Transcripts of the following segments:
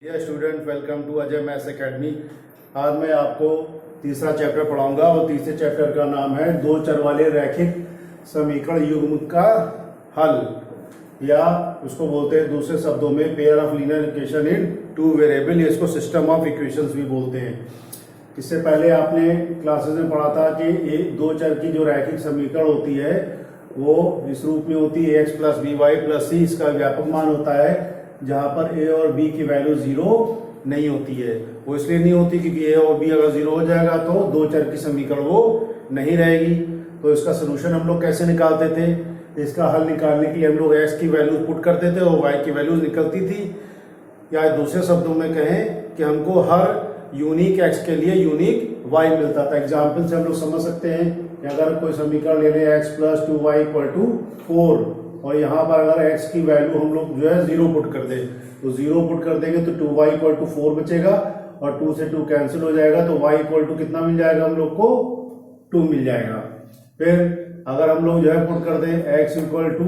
Dear student, welcome to Ajay maths academy. आज मैं आपको तीसरा चैप्टर पढ़ाऊंगा और तीसरे चैप्टर का नाम है दो चर वाले रैखिक समीकरण युग्म का हल, या उसको बोलते हैं दूसरे शब्दों में pair of linear equation in two variable, या इसको सिस्टम ऑफ इक्वेशंस भी बोलते हैं। इससे पहले आपने क्लासेस में पढ़ा था कि एक दो चर की जो रैखिक समीकरण होती है वो इस रूप में होती है x plus B Y plus C. इसका व्यापक मान होता है जहां पर a और b की वैल्यू जीरो नहीं होती है। वो इसलिए नहीं होती क्योंकि a और b अगर जीरो हो जाएगा तो दो चर की समीकरण वो नहीं रहेगी। तो इसका सोल्यूशन हम लोग कैसे निकालते थे? इसका हल निकालने के लिए हम लोग x की वैल्यूज पुट करते थे और y की वैल्यूज निकलती थी, या दूसरे शब्दों में कहें कि हमको हर यूनिक x के लिए यूनिक y मिलता था। एग्जाम्पल से हम लोग समझ सकते हैं कि अगर कोई समीकरण ले लें x plus 2y equal to 4, और यहाँ पर अगर x की वैल्यू हम लोग जो है जीरो पुट कर दें, तो जीरो पुट कर देंगे तो 2y इक्वल टू 4 बचेगा और 2 से 2 कैंसिल हो जाएगा, तो y इक्वल टू कितना मिल जाएगा हम लोग को? 2 मिल जाएगा। फिर अगर हम लोग जो है पुट कर दें x इक्वल टू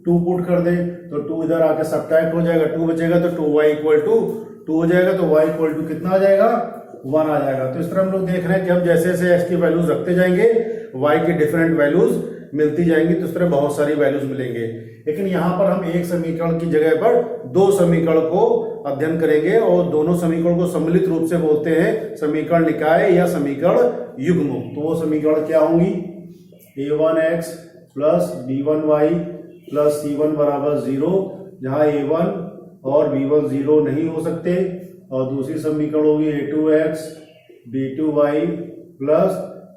2 पुट कर दें तो 2 इधर आके सब्ट्रैक्ट हो जाएगा, 2 बचेगा तो 2y इक्वल टू 2 हो जाएगा, तो y इक्वल टू कितना आ जाएगा? 1 आ जाएगा। तो इस तरह हम लोग देख रहे हैं कि हम जैसे जैसे x की वैल्यूज रखते जाएंगे y की डिफरेंट वैल्यूज मिलती जाएंगी, तो इस तरह बहुत सारी वैल्यूज मिलेंगे। लेकिन यहाँ पर हम एक समीकरण की जगह पर दो समीकरण को अध्ययन करेंगे और दोनों समीकरण को सम्मिलित रूप से बोलते हैं समीकरण निकाय या समीकरण युग्म। तो वो समीकरण क्या होंगी? a1x plus b1y plus c1 बराबर 0, जहाँ a1 और b1 0 नहीं हो सकते। और दूसरी समीकरण होगी a2x b2y प्लस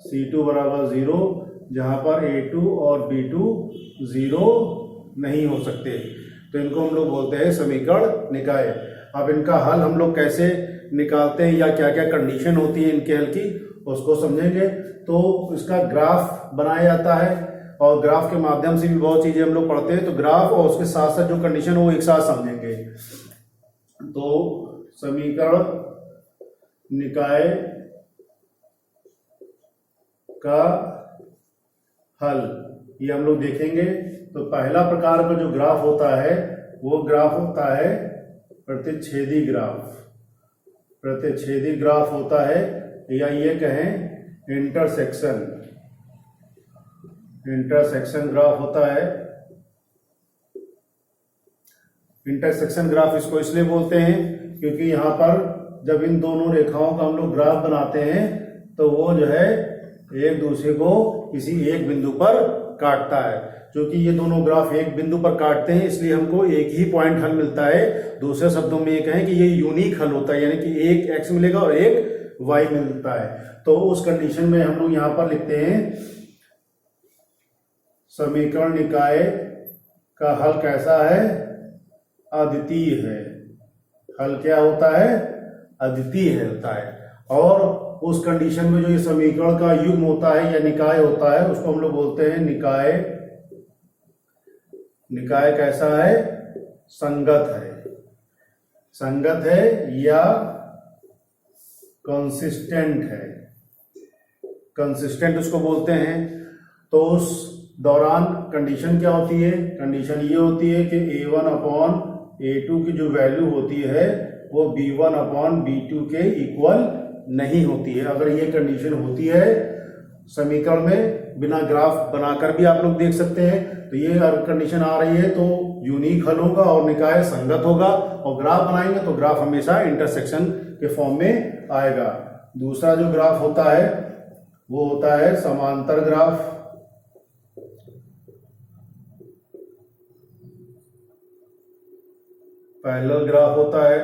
c2 बराबर 0, जहां पर a2 और b2 0 नहीं हो सकते। तो इनको हम लोग बोलते हैं समीकरण निकाय। अब इनका हल हम लोग कैसे निकालते हैं या क्या क्या कंडीशन होती है इनके हल की, उसको समझेंगे। तो इसका ग्राफ बनाया जाता है और ग्राफ के माध्यम से भी बहुत चीजें हम लोग पढ़ते हैं। तो ग्राफ और उसके साथ साथ जो कंडीशन वो एक साथ समझेंगे। तो समीकरण निकाय का हल ये हम लोग देखेंगे। तो पहला प्रकार का जो ग्राफ होता है वो ग्राफ होता है प्रतिच्छेदी ग्राफ। प्रतिच्छेदी ग्राफ होता है, या ये कहें इंटरसेक्शन ग्राफ होता है। इंटरसेक्शन ग्राफ इसको इसलिए बोलते हैं क्योंकि यहाँ पर जब इन दोनों रेखाओं का हम लोग ग्राफ बनाते हैं तो वो जो है एक दूसरे को किसी एक बिंदु पर काटता है। क्योंकि ये दोनों ग्राफ एक बिंदु पर काटते हैं इसलिए हमको एक ही पॉइंट हल मिलता है। दूसरे शब्दों में ये कहें कि ये यूनिक हल होता है, यानी कि एक x मिलेगा और एक y मिलता है। तो उस कंडीशन में हम लोग यहाँ पर लिखते हैं समीकरण निकाय का हल कैसा है? अद्वितीय है। हल क्या होता है? अद्वितीय होता है। और उस कंडीशन में जो ये समीकरण का युग्म होता है या निकाय होता है उसको हम लोग बोलते हैं निकाय। निकाय कैसा है? संगत है। संगत है या कंसिस्टेंट है। कंसिस्टेंट उसको बोलते हैं। तो उस दौरान कंडीशन क्या होती है? कंडीशन ये होती है कि a1 अपॉन a2 की जो वैल्यू होती है वो b1 अपॉन b2 के इक्वल नहीं होती है। अगर ये कंडीशन होती है समीकरण में, बिना ग्राफ बनाकर भी आप लोग देख सकते हैं, तो ये अगर कंडीशन आ रही है तो यूनिक हल होगा और निकाय संगत होगा। और ग्राफ बनाएंगे तो ग्राफ हमेशा इंटरसेक्शन के फॉर्म में आएगा। दूसरा जो ग्राफ होता है वो होता है समांतर ग्राफ। पैरेलल ग्राफ होता है।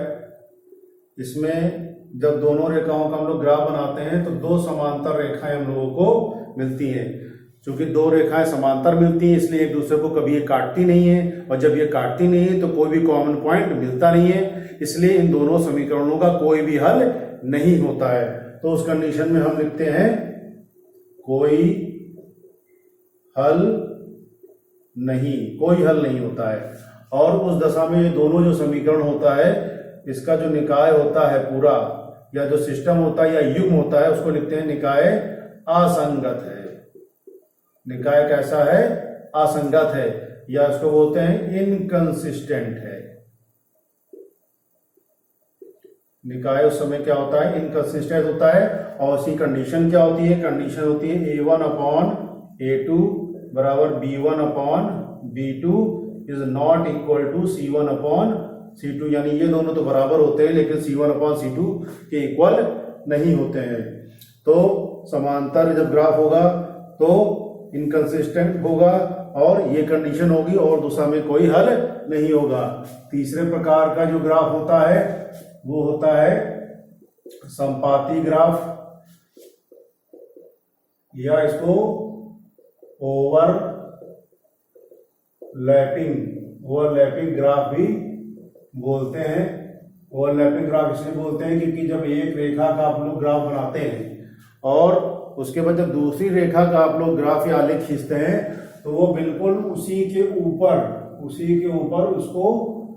इसमें जब दोनों रेखाओं का हम लोग ग्राफ बनाते हैं तो दो समांतर रेखाएं हम लोगों को मिलती हैं। क्योंकि दो रेखाएं समांतर मिलती हैं इसलिए एक दूसरे को कभी ये काटती नहीं है, और जब ये काटती नहीं है तो कोई भी कॉमन पॉइंट मिलता नहीं है, इसलिए इन दोनों समीकरणों का कोई भी हल नहीं होता है। तो उस कंडीशन में हम लिखते हैं कोई हल नहीं होता है। और उस दशा में ये दोनों जो समीकरण होता है इसका जो निकाय होता है पूरा, या जो सिस्टम होता है या युग्म होता है, उसको लिखते हैं निकाय असंगत है। निकाय कैसा है? असंगत है, या उसको बोलते हैं इनकंसिस्टेंट है। निकाय उस समय क्या होता है, इनकंसिस्टेंट होता है। और उसकी कंडीशन क्या होती है, कंडीशन होती है A1/A2 बराबर B1/B2 is not equal to C1/C2, यानी ये दोनों तो बराबर होते हैं लेकिन C1/C2 के इक्वल नहीं होते हैं। तो समांतर जब ग्राफ होगा तो इनकंसिस्टेंट होगा और ये कंडीशन होगी और दूसरा में कोई हल नहीं होगा। तीसरे प्रकार का जो ग्राफ होता है वो होता है संपाती ग्राफ, या इसको ओवरलैपिंग ग्राफ भी बोलते हैं। ओवरलैपिंग ग्राफ इसलिए बोलते हैं क्योंकि जब एक रेखा का आप लोग ग्राफ बनाते हैं और उसके बाद जब दूसरी रेखा का आप लोग ग्राफ या आलेख खींचते हैं तो वो बिल्कुल उसी के ऊपर उसको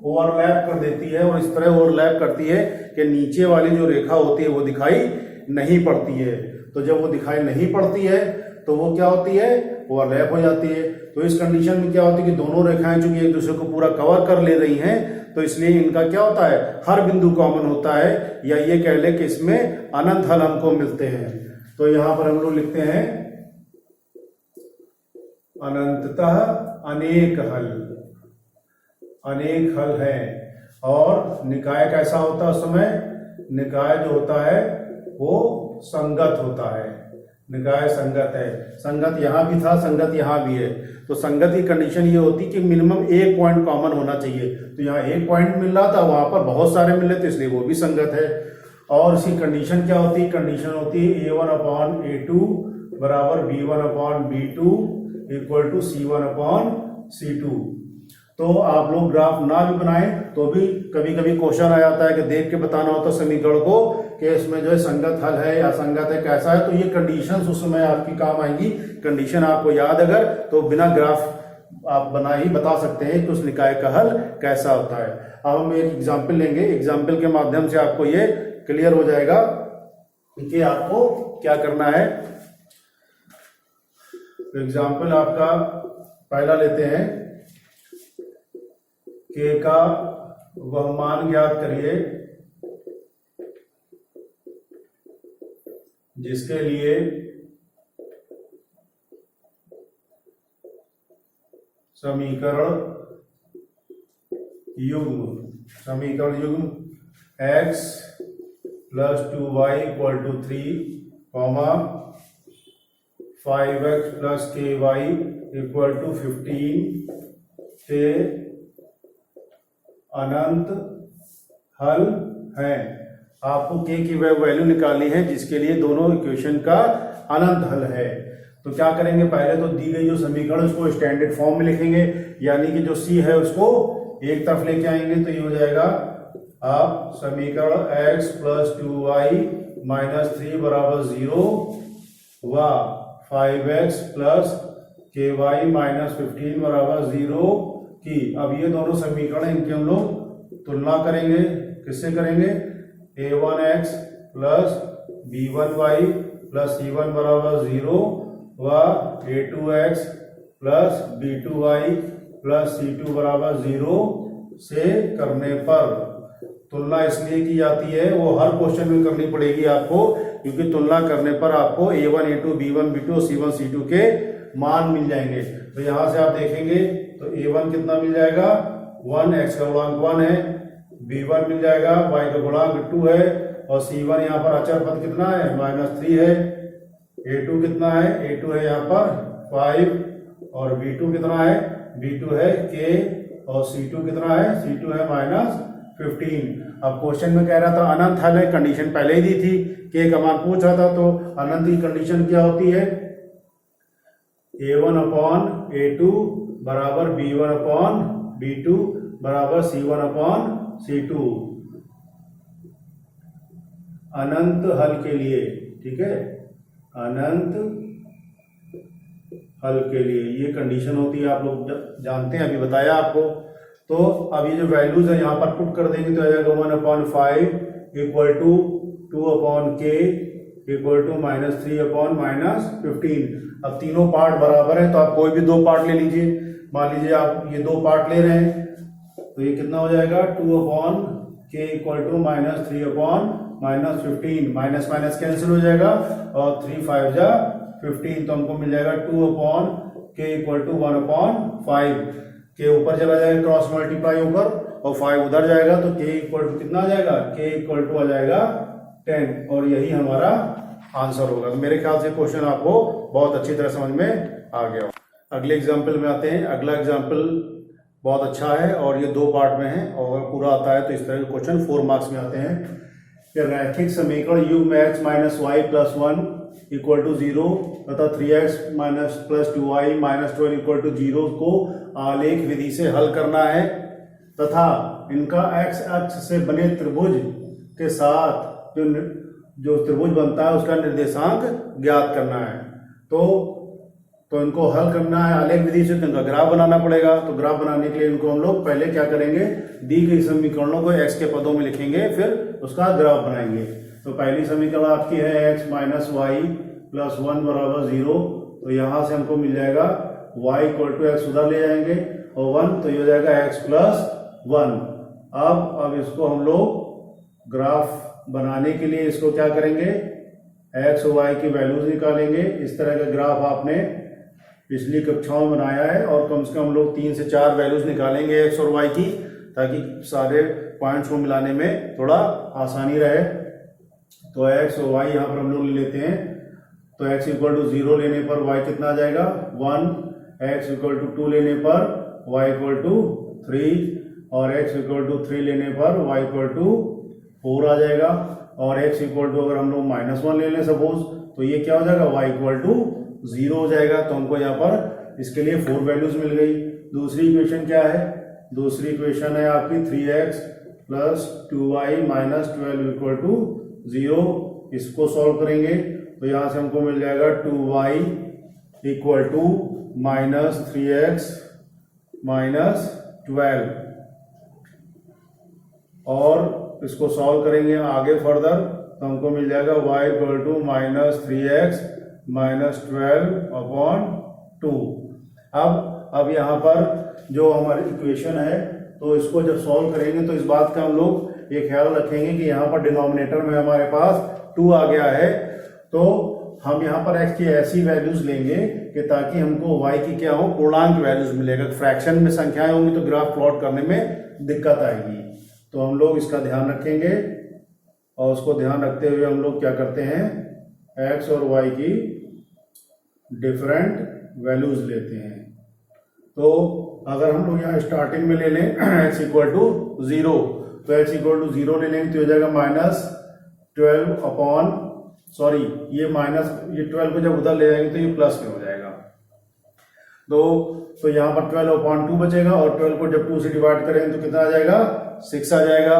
ओवरलैप कर देती है और इस तरह ओवरलैप करती है कि नीचे वाली जो रेखा होती है वो दिखाई नहीं पड़ती है। तो जब वो दिखाई नहीं पड़ती है तो वो क्या होती है, ओवरलैप हो जाती है। तो इस कंडीशन में क्या होती है कि दोनों रेखाएं चूंकि एक दूसरे को पूरा कवर कर ले रही हैं तो इसलिए इनका क्या होता है, हर बिंदु कॉमन होता है, या ये कह ले कि इसमें अनंत हल हमको मिलते हैं। तो यहां पर हम लोग लिखते हैं अनंततः अनेक हल है। और निकाय कैसा होता है उस समय, निकाय जो होता है वो संगत होता है। निकाय संगत है, संगत यहां भी था, संगत यहां भी है। तो संगत की कंडीशन ये होती कि मिनिमम एक पॉइंट कॉमन होना चाहिए। तो यहाँ एक पॉइंट मिल रहा था, वहां पर बहुत सारे मिल रहे थे, इसलिए वो भी संगत है। और इसकी कंडीशन क्या होती है, कंडीशन होती है A1/A2 बराबर B1/B2 इक्वल टू C1/C2। तो आप लोग ग्राफ ना भी बनाएं तो भी कभी कभी क्वेश्चन आ जाता है कि देख के बताना होता है समीकरण को कि इसमें जो है संगत हल है या असंगत है, कैसा है। तो ये कंडीशंस उस समय आपकी काम आएंगी। कंडीशन आपको याद अगर तो बिना ग्राफ आप बना ही बता सकते हैं कि उस निकाय का हल कैसा होता है। अब हम एक एग्जाम्पल लेंगे, एग्जाम्पल के माध्यम से आपको ये क्लियर हो जाएगा कि आपको क्या करना है। एग्जाम्पल आपका पहला लेते हैं, K का वह मान ज्ञात करिए जिसके लिए समीकरण युग्म x plus 2y equal to 3, 5x plus ky equal to 15 के अनंत हल है। आपको k की वैल्यू निकालनी है जिसके लिए दोनों इक्वेशन का अनंत हल है। तो क्या करेंगे, पहले तो दी गई जो समीकरण उसको स्टैंडर्ड फॉर्म में लिखेंगे, यानी कि जो c है उसको एक तरफ लेके आएंगे। तो ये हो जाएगा आप समीकरण x प्लस 2y माइनस 3 बराबर 0 व 5x प्लस ky माइनस 15 बराबर 0 की। अब ये दोनों समीकरण इनकी हम लोग तुलना करेंगे। किससे करेंगे, a1x plus b1y plus c1 बराबर 0 व a2x plus b2y plus c2 बराबर 0 से करने पर तुलना इसलिए की जाती है, वो हर क्वेश्चन में करनी पड़ेगी आपको, क्योंकि तुलना करने पर आपको a1 a2 b1 b2 c1 c2 के मान मिल जाएंगे। तो यहां से आप देखेंगे तो a1 कितना मिल जाएगा 1, x का गुणांक 1 है, b1 मिल जाएगा, y का गुणांक 2 है, और c1 यहाँ पर अचर पद कितना है -3 है, a2 कितना है, a2 है यहाँ पर 5, और b2 कितना है, b2 है k, और c2 कितना है, c2 है -15। अब क्वेश्चन में कह रहा था अनंत हल है, कंडीशन पहले ही दी थी, k का मान पूछ रहा था। तो अनंत की कंडीशन क्या होती है, a1/a2 बराबर b1/b2 बराबर c1/c2 अनंत हल के लिए। ठीक है, अनंत हल के लिए ये कंडीशन होती है, आप लोग जानते हैं, अभी बताया आपको। तो अब ये जो वैल्यूज है यहाँ पर पुट कर देंगे तो आ जाएगा 1/5 equal to 2/k equal to -3/-15। अब तीनों पार्ट बराबर है तो आप कोई भी दो पार्ट ले लीजिए। मान लीजिए आप ये दो पार्ट ले रहे हैं तो ये कितना हो जाएगा 2/k k equal to minus 3 upon minus 15, minus minus cancel हो जाएगा और 3 5 जा 15, तो हमको मिल जाएगा 2 upon k equal to 1 upon 5। k ऊपर चला जाएगा क्रॉस मल्टीप्लाई होकर और 5 उधर जाएगा तो k इक्वल टू कितना आ जाएगा, k इक्वल टू आ जाएगा 10, और यही हमारा आंसर होगा। तो मेरे ख्याल से क्वेश्चन आपको बहुत अच्छी तरह समझ में आ गया। अगले एग्जाम्पल में आते हैं। अगला एग्जाम्पल बहुत अच्छा है और ये 2 पार्ट में है और पूरा आता है तो इस तरह के क्वेश्चन 4 मार्क्स में आते हैं। कि रैखिक समीकरण युग्म x minus y plus 1 equal to 0 तथा 3x minus plus 2y minus 12 equal to 0 को आलेख विधि से हल करना है तथा इनका x अक्ष से बने त्रिभुज के साथ जो त्रिभुज बनता है उसका निर्देशांक ज्ञात करना है। तो इनको हल करना है आलेख विधि से, तो इनका ग्राफ बनाना पड़ेगा। तो ग्राफ बनाने के लिए इनको हम लोग पहले क्या करेंगे, दी गई समीकरणों को x के पदों में लिखेंगे, फिर उसका ग्राफ बनाएंगे। तो पहली समीकरण आपकी है x माइनस वाई प्लस 1 बराबर 0, तो यहाँ से हमको मिल जाएगा y इक्वल टू एक्स उधर ले जाएंगे और 1, तो ये हो जाएगा x प्लस 1। अब इसको हम लोग ग्राफ बनाने के लिए इसको क्या करेंगे, x और y की वैल्यूज निकालेंगे। इस तरह का ग्राफ आपने पिछली कक्षाओं में बनाया है और कम से कम हम लोग 3 से 4 वैल्यूज निकालेंगे x और y की, ताकि सारे पॉइंट्स को मिलाने में थोड़ा आसानी रहे। तो x और y यहाँ पर हम लोग ले लेते हैं। तो x इक्वल टू 0 लेने पर y कितना आ जाएगा 1, x इक्वल टू 2 लेने पर y इक्वल टू 3 और x इक्वल टू 3 लेने पर y इक्वल टू 4 आ जाएगा। और x इक्वल टू अगर हम लोग माइनस 1 ले लें सपोज, तो ये क्या हो जाएगा y इक्वल टू 0 हो जाएगा। तो हमको यहाँ पर इसके लिए 4 वैल्यूज मिल गई। दूसरी इक्वेशन क्या है, दूसरी इक्वेशन है आपकी 3x plus 2y minus 12 equal to 0। इसको सॉल्व करेंगे तो यहाँ से हमको मिल जाएगा 2y equal to minus 3x minus 12, और इसको सॉल्व करेंगे आगे फर्दर तो हमको मिल जाएगा y equal to minus 3x minus 12 upon 2। अब यहाँ पर जो हमारी इक्वेशन है तो इसको जब सॉल्व करेंगे तो इस बात का हम लोग ये ख्याल रखेंगे कि यहाँ पर डिनोमिनेटर में हमारे पास 2 आ गया है, तो हम यहाँ पर x की ऐसी वैल्यूज लेंगे कि ताकि हमको y की क्या हो, पूर्णांक वैल्यूज मिलेगा। फ्रैक्शन में संख्याएं होंगी तो ग्राफ प्लॉट करने में दिक्कत आएगी, तो हम लोग इसका ध्यान रखेंगे। और उसको ध्यान रखते हुए हम लोग क्या करते हैं, x और y की डिफरेंट वैल्यूज लेते हैं। तो अगर हम लोग यहाँ स्टार्टिंग में ले लें x इक्वल टू 0, तो x इक्वल टू 0 ले लेंगे तो हो जाएगा माइनस 12 अपॉन, सॉरी ये 12 को जब उधर ले जाएंगे तो ये प्लस में हो जाएगा। तो यहाँ पर 12 अपॉन 2 बचेगा और 12 को जब 2 से डिवाइड करेंगे तो कितना आ जाएगा 6 आ जाएगा।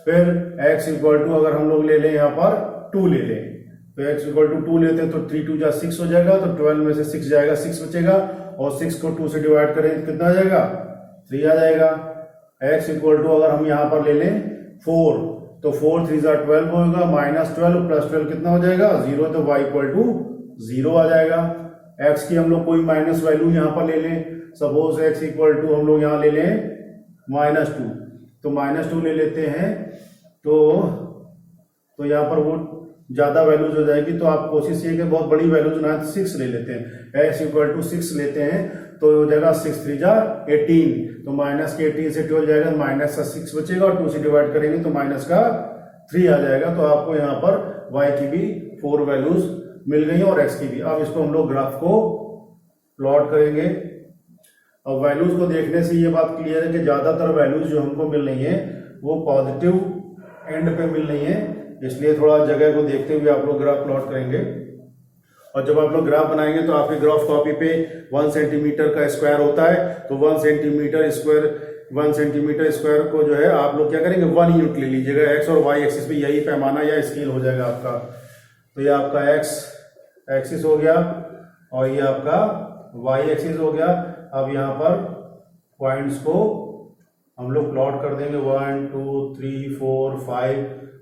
फिर x इक्वल टू अगर हम लोग ले लें यहाँ पर 2 ले लें, तो x इक्वल टू 2 लेते हैं तो 3 2 जा 6 हो जाएगा, तो 12 में से 6 जाएगा, 6 बचेगा और 6 को 2 से डिवाइड करें तो कितना आ जाएगा 3 आ जाएगा। x इक्वल टू अगर हम यहाँ पर ले लें 4, तो 4 3 जा 12 होगा, माइनस 12 प्लस 12 कितना हो जाएगा 0, तो y इक्वल टू 0 आ जाएगा। x की हम लोग कोई माइनस वैल्यू यहाँ पर ले लें, सपोज x इक्वल टू हम लोग यहाँ ले लें -2, तो -2 ले लेते हैं तो यहाँ पर वो ज़्यादा वैल्यूज हो जाएगी, तो आप कोशिश ये कि बहुत बड़ी वैल्यूज ना 6 ले लेते हैं। x इक्वल टू 6 लेते हैं तो हो जाएगा 6 3 जा 18, तो माइनस के 18 से 12 जाएगा, माइनस का 6 बचेगा और 2 से डिवाइड करेंगे तो माइनस का 3 आ जाएगा। तो आपको यहाँ पर y की भी 4 वैल्यूज मिल गई और x की भी। अब इसको हम लोग ग्राफ को प्लॉट करेंगे। अब वैल्यूज को देखने से ये बात क्लियर है कि ज्यादातर वैल्यूज जो हमको मिल रही है वो पॉजिटिव एंड पे मिल रही है, इसलिए थोड़ा जगह को देखते हुए आप लोग ग्राफ प्लॉट करेंगे। और जब आप लोग ग्राफ बनाएंगे तो आपके ग्राफ कॉपी पे 1 सेंटीमीटर का स्क्वायर होता है, तो 1 सेंटीमीटर स्क्वायर को जो है आप लोग क्या करेंगे 1 यूनिट ले लीजिएगा। एक्स और वाई एक्सिस पे यही पैमाना या स्केल हो जाएगा आपका। तो ये आपका एक्स एक्सिस हो गया और ये आपका वाई एक्सिस हो गया। अब यहाँ पर पॉइंट्स को हम लोग प्लॉट कर देंगे 1 2 3 4 5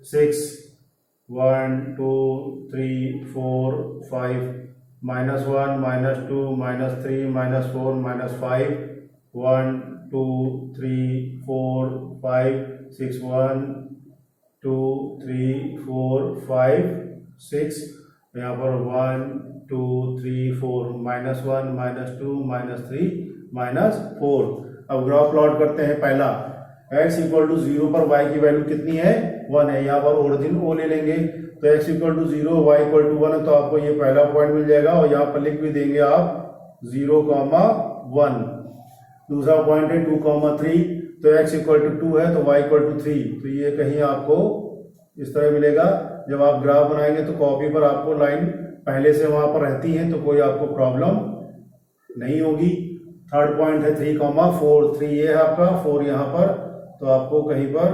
6, 1 2 3 4 5, -1 -2 -3 -4 -5, 1 2 3 4 5 6 1 2 3 4 5 6, यहाँ पर 1 2 3 4 -1 -2 -3 -4। अब ग्राफ प्लॉट करते हैं। पहला x इक्वल टू 0 पर y की वैल्यू कितनी है 1 है, यहाँ पर ओरिजिन o ले लेंगे तो x equal to 0 y equal to 1 है, तो आपको ये पहला पॉइंट मिल जाएगा और यहाँ पर लिख भी देंगे आप 0,1। दूसरा पॉइंट है 2,3, तो x इक्वल टू 2 है तो y इक्वल टू 3, तो ये कहीं आपको इस तरह मिलेगा। जब आप ग्राफ बनाएंगे तो कॉपी पर आपको लाइन पहले से वहां पर रहती है तो कोई आपको प्रॉब्लम नहीं होगी। थर्ड पॉइंट है 3,4, 3 ये है आपका, 4 यहाँ पर, तो आपको कहीं पर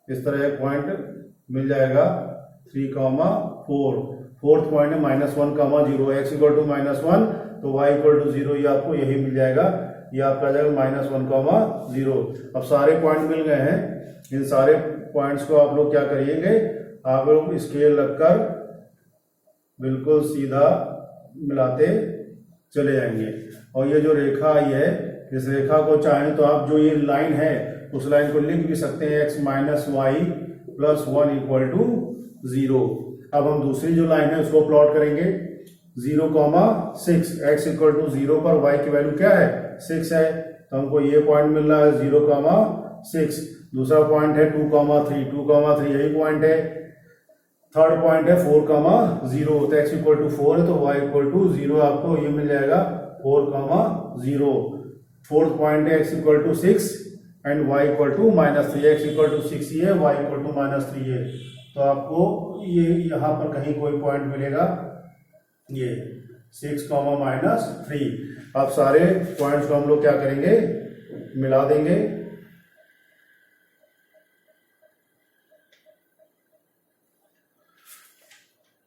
इस तरह एक पॉइंट मिल जाएगा 3,4। फोर्थ पॉइंट है -1,0, x इक्वल टू -1 तो y इक्वल टू 0, ये आपको यही मिल जाएगा, ये आपका आ जाएगा -1,0। अब सारे पॉइंट मिल गए हैं। इन सारे पॉइंट्स को आप लोग क्या करिएंगे, आप लोग स्केल रखकर बिल्कुल सीधा मिलाते चले जाएंगे। और ये जो रेखा आई है, इस रेखा को चाहें तो आप जो ये लाइन है उस लाइन को लिख भी सकते हैं x minus y plus 1 equal to 0। अब हम दूसरी जो लाइन है उसको प्लॉट करेंगे 0,6, x इक्वल टू 0 पर y की वैल्यू क्या है 6 है, तो हमको ये पॉइंट मिल रहा है 0,6। दूसरा पॉइंट है 2,3 यही पॉइंट है। थर्ड पॉइंट है 4,0, तो x इक्वल टू 4 है तो y इक्वल टू 0 आपको ये मिल जाएगा 4,0। फोर्थ पॉइंट है x equal to 6 and y equal to -3, x equal to 6 ये, y इक्वल टू -3 ये, तो आपको ये यहाँ पर कहीं कोई पॉइंट मिलेगा ये 6,-3। अब सारे पॉइंट्स को हम लोग क्या करेंगे, मिला देंगे।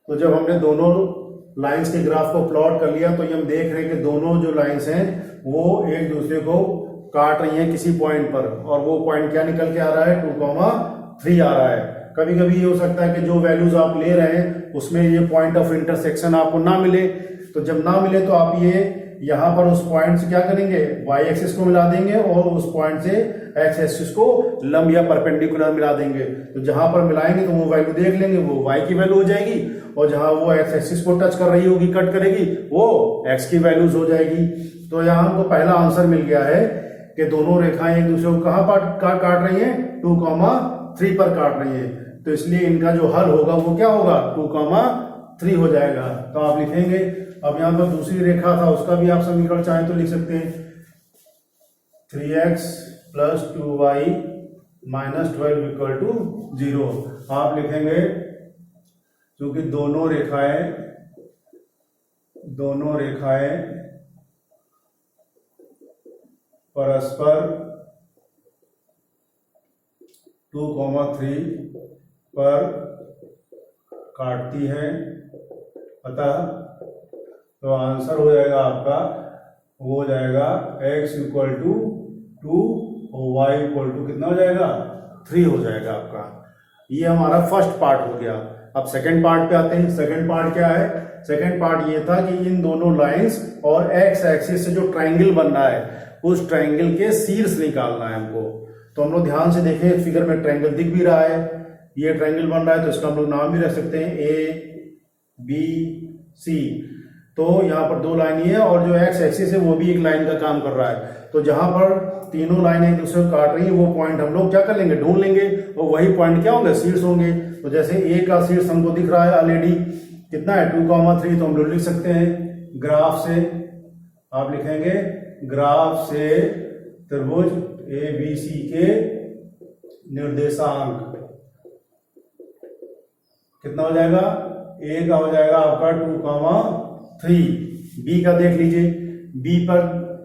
तो जब हमने दोनों लाइंस के ग्राफ को प्लॉट कर लिया तो ये हम देख रहे हैं कि दोनों जो लाइंस हैं वो एक दूसरे को काट रही हैं किसी पॉइंट पर, और वो पॉइंट क्या निकल के आ रहा है 2,3 आ रहा है। कभी कभी ये हो सकता है कि जो वैल्यूज आप ले रहे हैं उसमें ये पॉइंट ऑफ इंटरसेक्शन आपको ना मिले, तो जब ना मिले तो आप ये यहाँ पर उस पॉइंट से क्या करेंगे, y एक्सिस को मिला देंगे और उस पॉइंट से x एक्सिस को लंब या परपेंडिकुलर मिला देंगे। तो जहां पर मिलाएंगे तो वो वैल्यू देख लेंगे, वो y की वैल्यू हो जाएगी, और जहां वो x एक्सिस को टच कर रही होगी, कट करेगी, वो x की वैल्यूज हो जाएगी। तो यहाँ हमको पहला आंसर मिल गया है कि दोनों रेखाएं एक दूसरे को कहाँ पर काट रही हैं 2,3 पर काट रही हैं, तो इसलिए इनका जो हल होगा वो क्या होगा 2,3 हो जाएगा। तो आप लिखेंगे। अब यहाँ पर दूसरी रेखा था उसका भी आप समीकरण चाहें तो लिख सकते हैं 3x plus 2y minus 12 equal to 0। आप लिखेंगे क्योंकि दोनों रेखाएं परस्पर 2,3 पर काटती हैं, अतः तो आंसर हो जाएगा आपका, वो हो जाएगा x इक्वल टू 2 और y इक्वल टू कितना हो जाएगा 3 हो जाएगा आपका। ये हमारा फर्स्ट पार्ट हो गया। अब सेकंड पार्ट पे आते हैं। सेकंड पार्ट क्या है, सेकंड पार्ट ये था कि इन दोनों लाइंस और x एक्सिस से जो ट्रायंगल बन रहा है उस ट्रायंगल के शीर्ष निकालना है हमको। तो हम लोग ध्यान से देखें, फिगर में ट्रायंगल दिख भी रहा है, ये ट्रायंगल बन रहा है, तो इसका हम लोग नाम भी रख सकते हैं ABC। तो यहाँ पर दो लाइन ही है और जो x एक्सिस है वो भी एक लाइन का काम कर रहा है। तो जहां पर तीनों लाइनें एक दूसरे को काट रही है वो पॉइंट हम लोग क्या कर लेंगे, ढूंढ लेंगे, और वही पॉइंट क्या होंगे, शीर्ष होंगे। तो जैसे A का शीर्ष हमको दिख रहा है ऑलरेडी, कितना है 2,3, तो हम लोग लिख सकते हैं ग्राफ से, आप लिखेंगे ग्राफ से त्रिभुज ABC के निर्देशांक कितना हो जाएगा, A का हो जाएगा आपका 2,3। B का देख लीजिए, B पर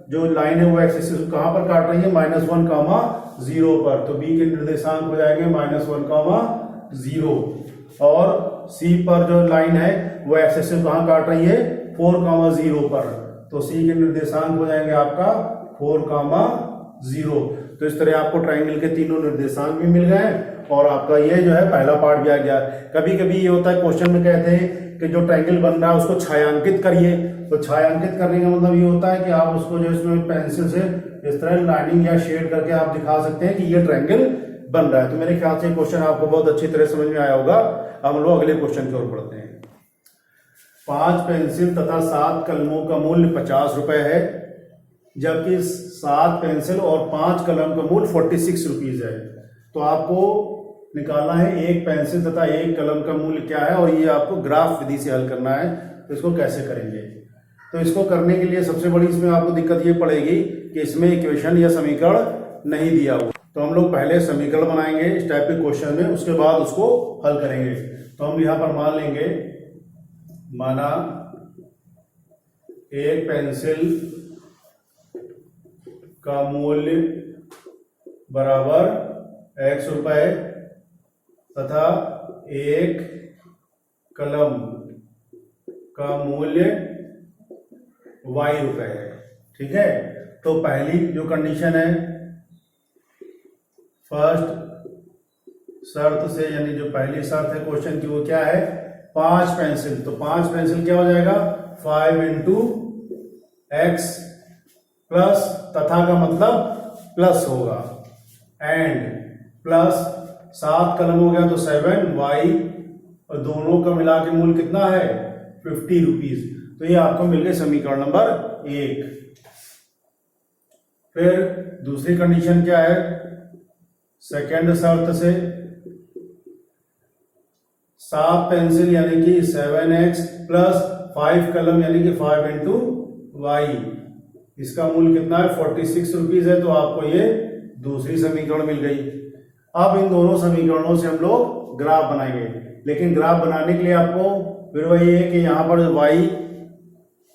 जो लाइन है वो एक्सिस कहां पर काट रही है -1,0 पर, तो B के निर्देशांक हो जाएंगे -1,0, और C पर जो लाइन है वो एक्सिस कहां काट रही है 4,0 पर, तो C के निर्देशांक हो जाएंगे आपका 4,0। तो इस तरह आपको ट्रायंगल के तीनों निर्देशांक भी मिल गए और आपका ये जो है पहला पार्ट भी आ गया। कभी कभी ये होता है क्वेश्चन में कहते हैं कि जो ट्रायंगल बन रहा है उसको छायांकित करिए, तो छायांकित करने का मतलब ये होता है कि आप उसको जो इसमें पेंसिल से इस तरह लाइनिंग या शेड करके आप दिखा सकते हैं कि ये ट्रायंगल बन रहा है। तो मेरे ख्याल से क्वेश्चन आपको बहुत अच्छी तरह समझ में आया होगा। अब हम लोग अगले क्वेश्चन की ओर बढ़ते हैं। 5 पेंसिल तथा 7 कलमों का मूल्य 50 रुपए है, जबकि 7 पेंसिल और 5 कलम का मूल्य 46 रुपीज है। तो आपको निकालना है एक पेंसिल तथा एक कलम का मूल्य क्या है, और ये आपको ग्राफ विधि से हल करना है। तो इसको कैसे करेंगे? तो इसको करने के लिए सबसे बड़ी इसमें आपको दिक्कत ये पड़ेगी कि इसमें इक्वेशन या समीकरण नहीं दिया हुआ। तो हम लोग पहले समीकरण बनाएंगे इस टाइप के क्वेश्चन में, उसके बाद उसको हल करेंगे। तो हम यहां पर मान लेंगे, माना एक पेंसिल का मूल्य बराबर x रुपए तथा एक कलम का मूल्य y रुपए है। ठीक है, तो पहली जो कंडीशन है, फर्स्ट शर्त से, यानी जो पहली शर्त है क्वेश्चन की, वो क्या है? 5 पेंसिल। तो 5 पेंसिल क्या हो जाएगा? 5 इंटू एक्स प्लस, तथा का मतलब प्लस होगा, एंड प्लस 7 कलम हो गया तो 7y, और दोनों का मिला के मूल्य कितना है? 50 रुपीज। तो ये आपको मिल गए समीकरण नंबर 1। फिर दूसरी कंडीशन क्या है? सेकेंड शर्त से 7 पेंसिल यानी कि 7x प्लस 5 कलम यानी कि 5 इंटू वाई, इसका मूल्य कितना है? 46 रुपीज है। तो आपको ये दूसरी समीकरण मिल गई। अब इन दोनों समीकरणों से हम लोग ग्राफ बनाएंगे, लेकिन ग्राफ बनाने के लिए आपको फिर वही है कि यहाँ पर y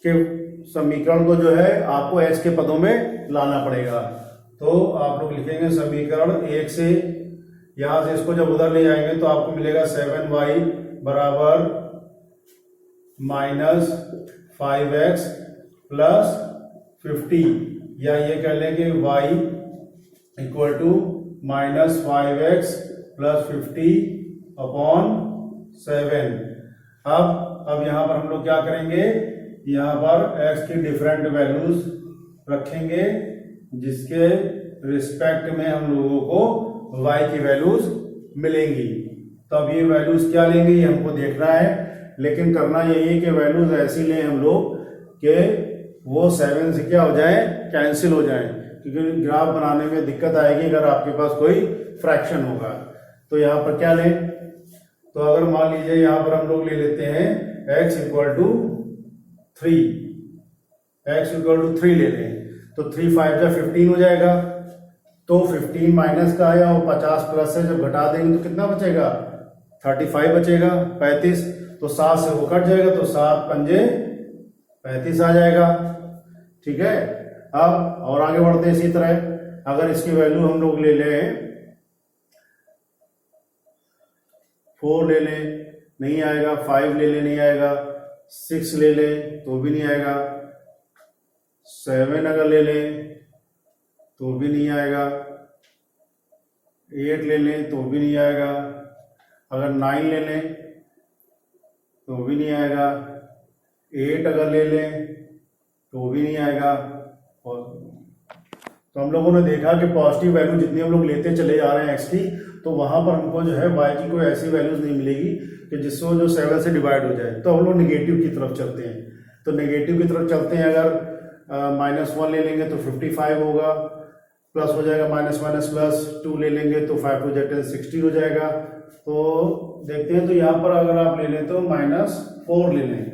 के समीकरण को जो है आपको x के पदों में लाना पड़ेगा। तो आप लोग लिखेंगे समीकरण 1 से, यहां से इसको जब उधर ले जाएंगे तो आपको मिलेगा 7y बराबर माइनस 5x प्लस 50, या ये कह लें कि y equal to minus 5x plus 50 upon 7। अब यहां पर हम लोग क्या करेंगे? यहां पर x की डिफरेंट वैल्यूज रखेंगे, जिसके रिस्पेक्ट में हम लोगों को y की वैल्यूज मिलेंगी। तो अब ये वैल्यूज क्या लेंगे ये हमको देखना है, लेकिन करना यही है कि वैल्यूज ऐसी लें हम लोग कि वो 7 से क्या हो जाए? कैंसिल हो जाए, क्योंकि ग्राफ बनाने में दिक्कत आएगी अगर आपके पास कोई फ्रैक्शन होगा। तो यहाँ पर क्या लें? तो अगर मान लीजिए यहाँ पर हम लोग ले लेते हैं x equal to 3, x equal to 3 ले लें, तो 3 5 जा 15 हो जाएगा। तो 15 माइनस का है और 50 प्लस है, जब घटा देंगे तो कितना बचेगा? 35 बचेगा, 35। तो 7 से वो कट जाएगा, तो 7 पंजे 35 आ जाएगा। ठीक है, अब और आगे बढ़ते हैं इसी तरह। अगर इसकी वैल्यू हम लोग ले लें 4 ले लें, नहीं आएगा। 5 ले लें, नहीं आएगा। 6 ले लें तो भी नहीं आएगा। 7 अगर ले लें तो भी नहीं आएगा। 8 ले लें तो भी नहीं आएगा। अगर 9 ले लें तो भी नहीं आएगा। 8 अगर ले लें तो भी नहीं आएगा। और तो हम लोगों ने देखा कि पॉजिटिव वैल्यू जितनी हम लोग लेते चले जा रहे हैं x की, तो वहां पर हमको जो है y की कोई ऐसी वैल्यूज नहीं मिलेगी कि जिससे जो 7 से डिवाइड हो जाए। तो हम लोग नेगेटिव की तरफ चलते हैं। तो नेगेटिव की तरफ चलते हैं, अगर -1 ले लेंगे तो 55 होगा, प्लस हो जाएगा, माइनस माइनस प्लस 2 ले लेंगे तो 5 टू 10 60 हो जाएगा। तो देखते हैं, तो यहाँ पर अगर आप ले लें तो -4 ले लें,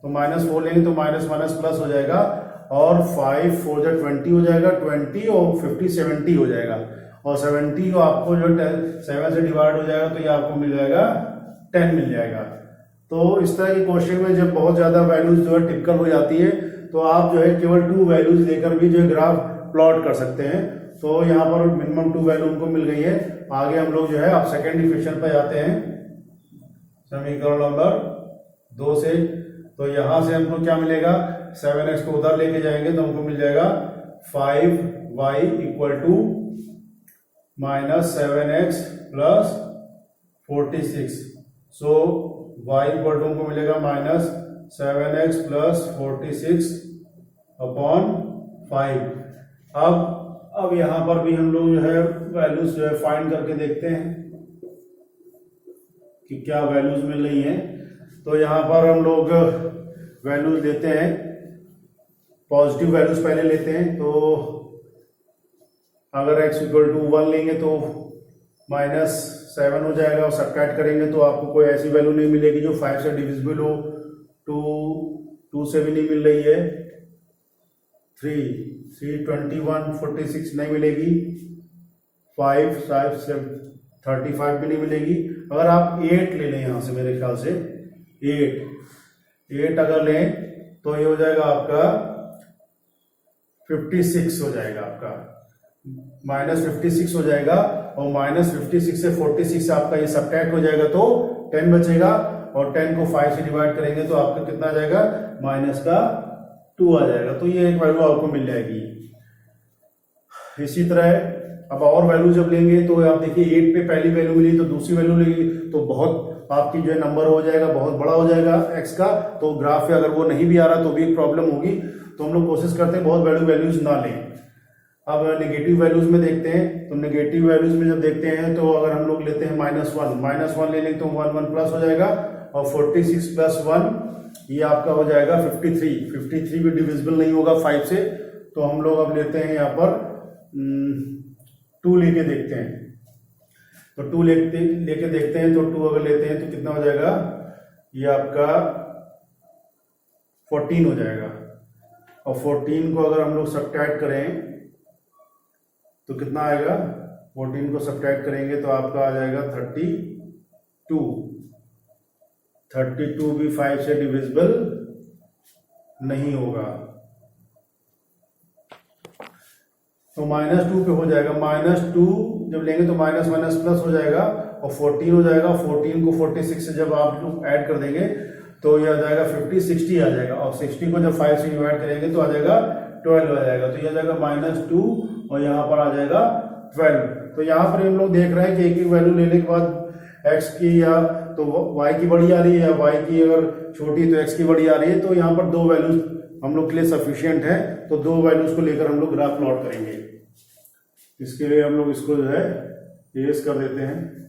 तो -4 लेंगे तो माइनस माइनस प्लस हो जाएगा, और 5 4 जा 20 हो जाएगा, 20 और 50 70 हो जाएगा, और 70 को आपको जो 7 से डिवाइड हो जाएगा तो ये आपको मिल जाएगा 10 मिल जाएगा। तो इस तरह के क्वेश्चन में जब बहुत ज्यादा वैल्यूज जो है टिपिकल हो जाती है, तो आप जो है केवल 2 वैल्यूज लेकर भी जो है ग्राफ प्लॉट कर सकते हैं। तो यहाँ पर मिनिमम 2 वैल्यू उनको मिल गई है। आगे हम लोग जो है आप सेकेंड इक्वेशन पर जाते हैं, समीकरण नंबर 2 से। तो यहां से हमको क्या मिलेगा? 7x को उधर लेके जाएंगे तो हमको मिल जाएगा 5y equal to -7x plus 46। So y equal to हमको मिलेगा -7x प्लस 46 अपॉन 5। अब अब यहाँ पर भी हम लोग जो है वैल्यूज जो है फाइंड करके देखते हैं कि क्या वैल्यूज मिल रही हैं। तो यहाँ पर हम लोग वैल्यूज लेते हैं, पॉजिटिव वैल्यूज पहले लेते हैं। तो अगर x इक्वल टू 1 लेंगे तो -7 हो जाएगा, और सब्ट्रैक्ट करेंगे तो आपको कोई ऐसी वैल्यू नहीं मिलेगी जो 5 से डिविजिबल हो। 2 से भी नहीं मिल रही है, 3 21 46 नहीं मिलेगी, 5 से 35 भी नहीं मिलेगी। अगर आप 8 ले लें यहाँ से, मेरे ख्याल से 8 अगर लें तो ये हो जाएगा आपका 56 हो जाएगा, आपका -56 हो जाएगा। और -56 से 46 से आपका ये सब्ट्रैक्ट हो जाएगा तो 10 बचेगा, और 10 को 5 से डिवाइड करेंगे तो आपका कितना आ जाएगा, -2 आ जाएगा। तो ये एक वैल्यू आपको मिल जाएगी। इसी तरह अब और वैल्यू जब लेंगे तो आप देखिए 8 पे पहली वैल्यू मिली तो दूसरी वैल्यू लेगी तो बहुत आपकी जो है नंबर हो जाएगा, बहुत बड़ा हो जाएगा x का। तो ग्राफ पे अगर वो नहीं भी आ रहा तो भी एक प्रॉब्लम होगी। तो हम लोग कोशिश करते हैं बहुत वैल्यूज ना लें। अब नेगेटिव वैल्यूज में देखते हैं। तो नेगेटिव वैल्यूज में जब देखते हैं तो अगर हम लोग लेते हैं -1 ले लेंगे तो 1 प्लस हो जाएगा, और 46 + 1 ये आपका हो जाएगा 53 भी डिविजिबल नहीं होगा 5 से। तो हम लोग अब लेते हैं यहाँ पर 2 लेके देखते हैं। तो 2 लेके देखते हैं तो 2 अगर लेते हैं तो कितना हो जाएगा, ये आपका 14 हो जाएगा। और 14 को अगर हम लोग सब्ट्रैक्ट करें तो कितना आएगा, 14 को सब्ट्रैक्ट करेंगे तो आपका आ जाएगा 32 भी 5 से डिविजिबल नहीं होगा। तो -2 पे हो जाएगा, -2 जब लेंगे तो माइनस प्लस हो जाएगा, और 14 हो जाएगा। 14 को 46 से जब आप लोग ऐड कर देंगे तो ये आ जाएगा 60 आ जाएगा, और 60 को जब 5 से डिवाइड करेंगे तो आ जाएगा 12 आ जाएगा। तो ये आ जाएगा -2 और यहाँ पर आ जाएगा 12। तो यहाँ पर हम लोग देख रहे हैं कि एक वैल्यू लेने के बाद x की या तो y की बड़ी आ रही है, या y की अगर छोटी तो x की बड़ी आ रही है। तो यहाँ पर 2 वैल्यूज हम लोग के लिए सफिशियंट है। तो 2 वैल्यूज को लेकर हम लोग ग्राफ प्लॉट करेंगे। इसके लिए हम लोग इसको जो है इरेज कर देते हैं।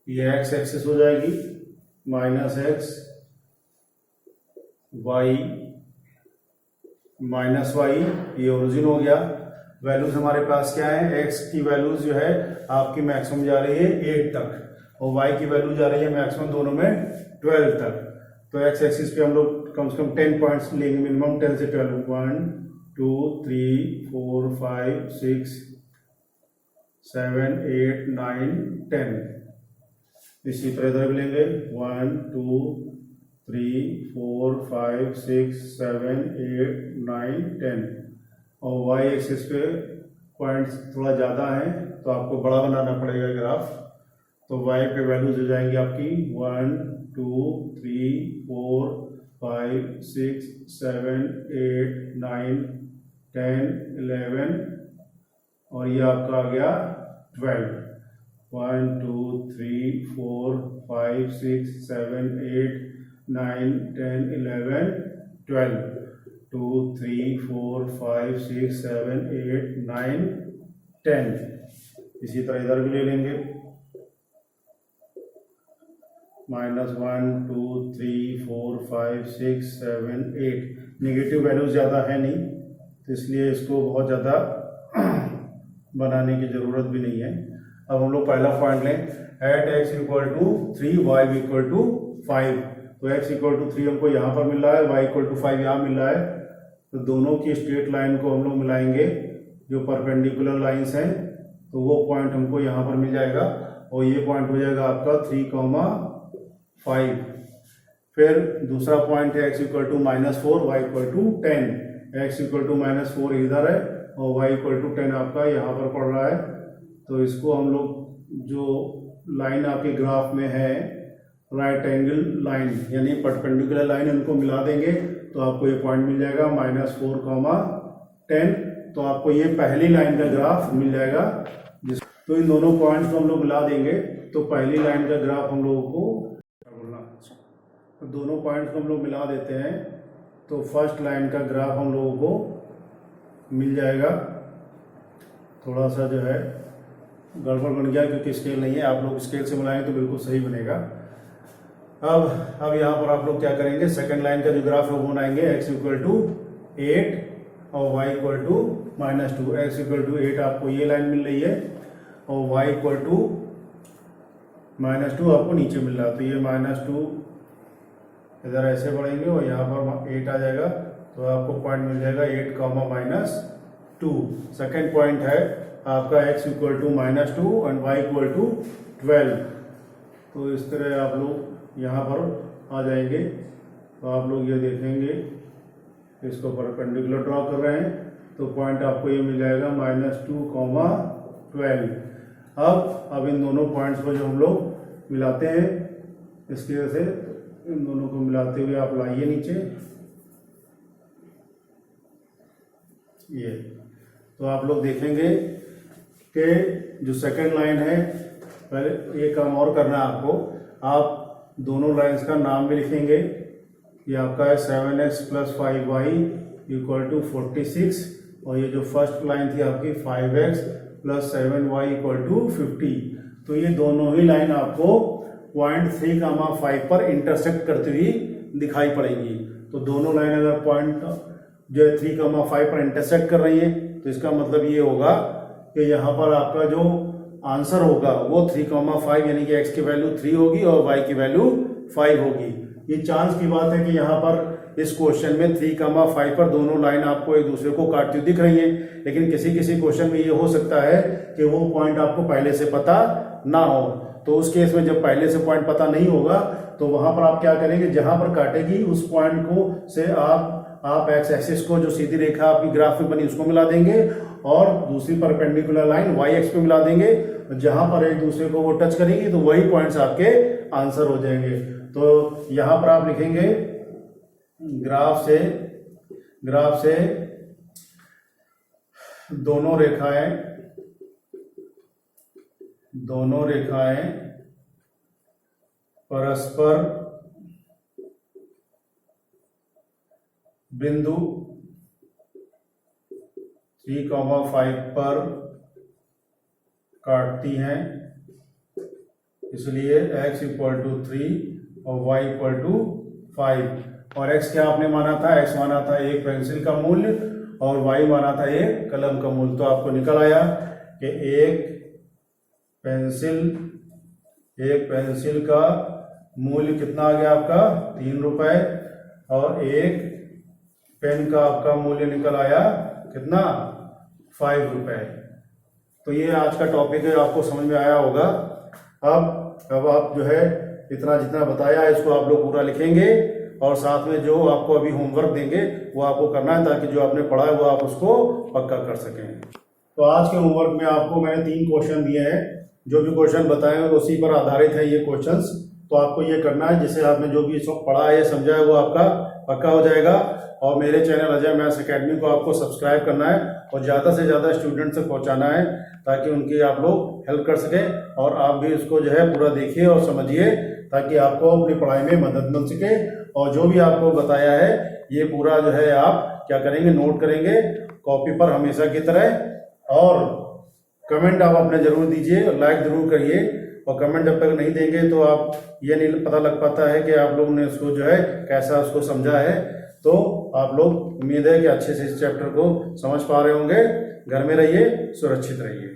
ये x एक्सिस हो जाएगी, -x, y, -y, ये ओरिजिन हो गया। वैल्यूज हमारे पास क्या है, x की वैल्यूज जो है आपकी मैक्सिमम जा रही है 8 तक, और y की वैल्यू जा रही है मैक्सिमम दोनों में 12 तक। तो x एक्सिस पे हम लोग कम से कम 10 पॉइंट्स लेंगे, मिनिमम 10 से 12, 1 2 3 4 5 6 7 8 9 10। इसी तरह इधर भी लेंगे 1 2 3 4 5 6 7 8 9 10। और y एक्सिस पे पॉइंट्स थोड़ा ज़्यादा है तो आपको बड़ा बनाना पड़ेगा ग्राफ। तो y पे वैल्यूज हो जाएंगी आपकी 1 2 3 4 5 6 7 8 9 10 11, और ये आपका आ गया 12। 1 2 3 4 5 6 7 8 9 10 11 12, 2 3 4 5 6 7 8 9 10। इसी तरह इधर भी ले लेंगे, -1 2 3 4 5 6 7 8। नेगेटिव वैल्यू ज़्यादा है नहीं तो इसलिए इसको बहुत ज़्यादा बनाने की ज़रूरत भी नहीं है। अब हम लोग पहला पॉइंट लें, एट x = 3 y = 5। तो x = 3 हमको यहाँ पर मिल रहा है, y = 5 यहाँ मिल रहा है। तो दोनों की स्ट्रेट लाइन को हम लोग मिलाएंगे, जो परपेंडिकुलर लाइंस हैं, तो वो पॉइंट हमको यहाँ पर मिल जाएगा, और ये पॉइंट हो जाएगा आपका 3,5। फिर दूसरा पॉइंट है x = -4 y = 10। x = -4 इधर है और y = 10 आपका यहाँ पर पड़ रहा है। तो इसको हम लोग जो लाइन आपके ग्राफ में है राइट एंगल लाइन यानी परपेंडिकुलर लाइन, उनको मिला देंगे तो आपको ये पॉइंट मिल जाएगा -4, 10। तो आपको ये पहली लाइन का ग्राफ मिल जाएगा। तो इन दोनों पॉइंट्स को हम लोग मिला देंगे तो पहली लाइन का ग्राफ हम लोगों को बोलना, तो दोनों पॉइंट्स को हम लोग मिला देते हैं तो फर्स्ट लाइन का ग्राफ हम लोगों को मिल जाएगा। थोड़ा सा जो है गड़बड़ बन गया क्योंकि स्केल नहीं है, आप लोग स्केल से मिलाएंगे तो बिल्कुल सही बनेगा। अब यहाँ पर आप लोग क्या करेंगे, सेकंड लाइन का जो ग्राफ है वो बनाएंगे x इक्वल टू 8 और y equal to -2। x equal to 8 आपको ये लाइन मिल रही है और y इक्वल टू -2 आपको नीचे मिल रहा है। तो ये -2 इधर ऐसे बढ़ेंगे और यहाँ पर 8 आ जाएगा तो आपको पॉइंट मिल जाएगा 8, -2। सेकेंड पॉइंट है आपका x इक्वल टू -2 और y इक्वल टू 12। तो इस तरह आप लोग यहाँ पर आ जाएंगे तो आप लोग ये देखेंगे इसको परपेंडिकुलर ड्रॉ कर रहे हैं तो पॉइंट आपको ये मिल जाएगा -2, 12। अब इन दोनों पॉइंट्स को जो हम लोग मिलाते हैं इसकी वजह से इन दोनों को मिलाते हुए आप लाइए नीचे ये, तो आप लोग देखेंगे कि जो सेकंड लाइन है, पहले ये काम और करना है आपको, आप दोनों लाइंस का नाम भी लिखेंगे। ये आपका है 7x + 5y = 46 और ये जो फर्स्ट लाइन थी आपकी 5x + 7y = 50। तो ये दोनों ही लाइन आपको पॉइंट 3,5 पर इंटरसेक्ट करती हुई दिखाई पड़ेगी। तो दोनों लाइन अगर पॉइंट जो है 3,5 पर इंटरसेक्ट कर रही है तो इसका मतलब ये होगा कि यहाँ पर आपका जो आंसर होगा वो 3,5 यानी कि x की वैल्यू 3 होगी और y की वैल्यू 5 होगी। ये चांस की बात है कि यहाँ पर इस क्वेश्चन में 3,5 पर दोनों लाइन आपको एक दूसरे को काटती दिख रही है, लेकिन किसी किसी क्वेश्चन में ये हो सकता है कि वो पॉइंट आपको पहले से पता ना हो। तो उस केस में जब पहले से पॉइंट पता नहीं होगा तो वहां पर आप क्या करेंगे, जहां पर काटेगी उस पॉइंट को से आप एक्स एक्सिस को जो सीधी रेखा आपकी ग्राफ में बनी उसको मिला देंगे और दूसरी परपेंडिकुलर लाइन वाई एक्स पे मिला देंगे। जहां पर एक दूसरे को वो टच करेंगी तो वही पॉइंट्स आपके आंसर हो जाएंगे। तो यहां पर आप लिखेंगे ग्राफ से दोनों रेखाएं परस्पर बिंदु 3,5 पर काटती हैं, इसलिए x = 3 और y = 5। और x क्या आपने माना था, x माना था एक पेंसिल का मूल्य और y माना था एक कलम का मूल्य। तो आपको निकल आया कि एक पेंसिल का मूल्य कितना आ गया आपका 3 रुपए और एक पेन का आपका मूल्य निकल आया कितना 5 रुपए। तो ये आज का टॉपिक है, आपको समझ में आया होगा। अब आप जो है इतना जितना बताया है इसको आप लोग पूरा लिखेंगे और साथ में जो आपको अभी होमवर्क देंगे वो आपको करना है ताकि जो आपने पढ़ा है वो आप उसको पक्का कर सकें। तो आज के होमवर्क में आपको मैंने 3 क्वेश्चन दिए हैं, जो भी क्वेश्चन बताए हैं उसी पर आधारित है ये क्वेश्चंस। तो आपको ये करना है, जिससे आपने जो भी पढ़ा है समझा है वो आपका पक्का हो जाएगा। और मेरे चैनल अजय मैथ्स अकेडमी को आपको सब्सक्राइब करना है और ज़्यादा से ज़्यादा स्टूडेंट तक पहुंचाना है ताकि उनकी आप लोग हेल्प कर सकें और आप भी इसको जो है पूरा देखिए और समझिए ताकि आपको अपनी पढ़ाई में मदद मिल सके। और जो भी आपको बताया है ये पूरा जो है आप क्या करेंगे, नोट करेंगे कॉपी पर हमेशा की तरह। और कमेंट आप अपने जरूर दीजिए और लाइक जरूर करिए। और कमेंट जब तक नहीं देंगे तो आप ये नहीं पता लग पाता है कि आप लोगों ने उसको जो है कैसा उसको समझा है। तो आप लोग उम्मीद है कि अच्छे से इस चैप्टर को समझ पा रहे होंगे। घर में रहिए, सुरक्षित रहिए।